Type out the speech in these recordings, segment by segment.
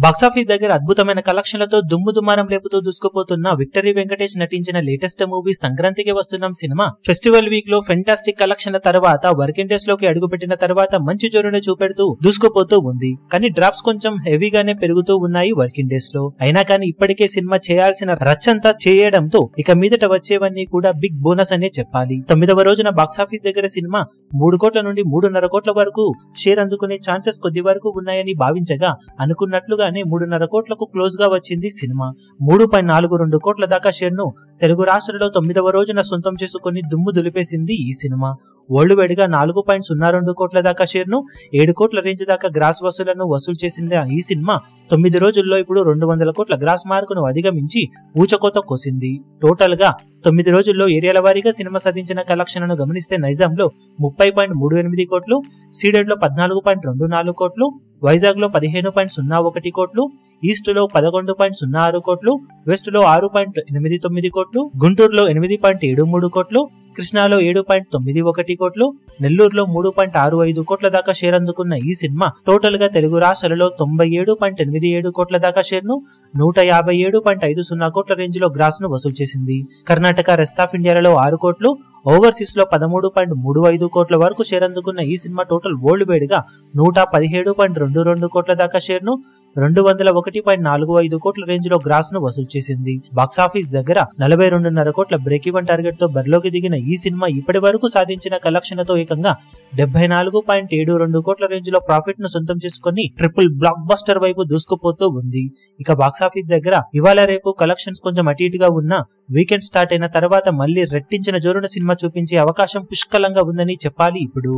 Box office దగ్గర అద్భుతమైన కలెక్షన్లతో దుమ్ము దుమారం లేపుతూ దూసుకుపోతున్న విక్టరీ వెంకటేష్ నటించిన లేటెస్ట్ మూవీ సంక్రాంతికి వస్తున్నాం సినిమా ఫెస్టివల్ వీక్ లో ఫెంటాస్టిక్ కలెక్షన్ల తర్వాత వర్కింగ్ డేస్ లోకి అడుగుపెట్టిన తర్వాత మంచి జోరును చూపెడుతూ దూసుకుపోతూ ఉంది. కానీ డ్రాప్స్ కొంచెం హెవీగానే పెరుగుతూ ఉన్నాయి వర్కింగ్ డేస్ లో. అయినా కానీ ఇప్పటికే సినిమా చేయాల్సిన రచ్చంతా చేయడంతో ఇక మీదట వచ్చేవన్నీ కూడా బిగ్ బోనస్ అనే చెప్పాలి. 9వ రోజున బాక్సాఫీస్ దగ్గర సినిమా 3 కోట్ల నుండి 3.5 కోట్ల వరకు షేర్ అందుకునే ఛాన్సెస్ కొద్ది వరకు ఉన్నాయని భావించగా అనుకున్నట్లుగానే 3.5 కోట్లకు క్లోజ్ గా వచ్చింది సినిమా. 3.42 కోట్ల దాకా షేర్ ను తెలుగు రాష్ట్రాల్లో 9వ రోజున సొంతం చేసుకుని దుమ్ము దులిపేసింది ఈ సినిమా. వరల్డ్ వైడ్ గా 4.02 కోట్ల దాకా షేర్ ను 7 కోట్ల రేంజ్ దాకా గ్రాస్ వసూలను వసూలు చేసింది ఈ సినిమా 9 రోజుల్లో ఇప్పుడు 200 కోట్ల గ్రాస్ మార్కును అధిగమించి ఊచకోత కోసింది. టోటల్ గా 9 రోజుల్లో ఏరియాల వారీగా సినిమా సాధించిన కలెక్షన్లను గమనిస్తే నైజాంలో 30.38 కోట్లు, సీడెడ్ లో 14.24 కోట్లు, వైజాగ్ లో 15.01 కోట్లు, ఈస్ట్ లో 11.06 కోట్లు, వెస్ట్ లో 6.89 కోట్లు, గుంటూరులో 8.73 కోట్లు, కృష్ణాలో 7.91 కోట్లు, నెల్లూరులో 3.65 కోట్ల దాకా షేర్ అందుకున్న ఈ సినిమా టోటల్ గా తెలుగు రాష్ట్రాలలో 97.87 కోట్ల దాకా షేర్ ను 157.50 కోట్ల రేంజ్ లో గ్రాస్ ను వసూలు చేసింది. కర్ణాటక, రెస్ట్ ఆఫ్ ఇండియాలో 6 కోట్లు, ఓవర్సీస్ లో 13.35 కోట్ల వరకు షేర్ అందుకున్న ఈ సినిమా టోటల్ వరల్డ్ వైడ్ గా 117.22 కోట్ల దాకా షేర్ ను 201.45 కోట్ల రేంజ్ లో గ్రాస్ ను వసూలు చేసింది. బాక్సాఫీస్ దగ్గర 42.5 కోట్ల బ్రేక్ ఈవెన్ టార్గెట్ తో బరిలోకి దిగిన ఈ సినిమా ఇప్పటి వరకు సాధించిన కలెక్షన్లతో ఏకంగా 74.72 కోట్ల రేంజ్ లో ప్రాఫిట్ ను సొంతం చేసుకుని ట్రిపుల్ బ్లాక్ బస్టర్ వైపు దూసుకుపోతూ ఉంది. ఇక బాక్సాఫీస్ దగ్గర ఇవాళ రేపు కలెక్షన్స్ కొంచెం అటు ఇటుగా ఉన్నా వీకెండ్ స్టార్ట్ అయిన తర్వాత మళ్ళీ రెట్టించిన జోరున సినిమా చూపించే అవకాశం పుష్కలంగా ఉందని చెప్పాలి. ఇప్పుడు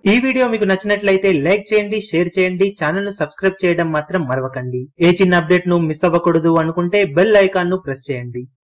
ఈ వీడియో మీకు నచ్చినట్లయితే లైక్ చేయండి, షేర్ చేయండి, ఛానల్ ను సబ్స్క్రైబ్ చేయడం మాత్రం మరవకండి. ఏ చిన్న అప్డేట్ ను మిస్ అవ్వకూడదు అనుకుంటే బెల్ ఐకాన్ ను ప్రెస్ చేయండి.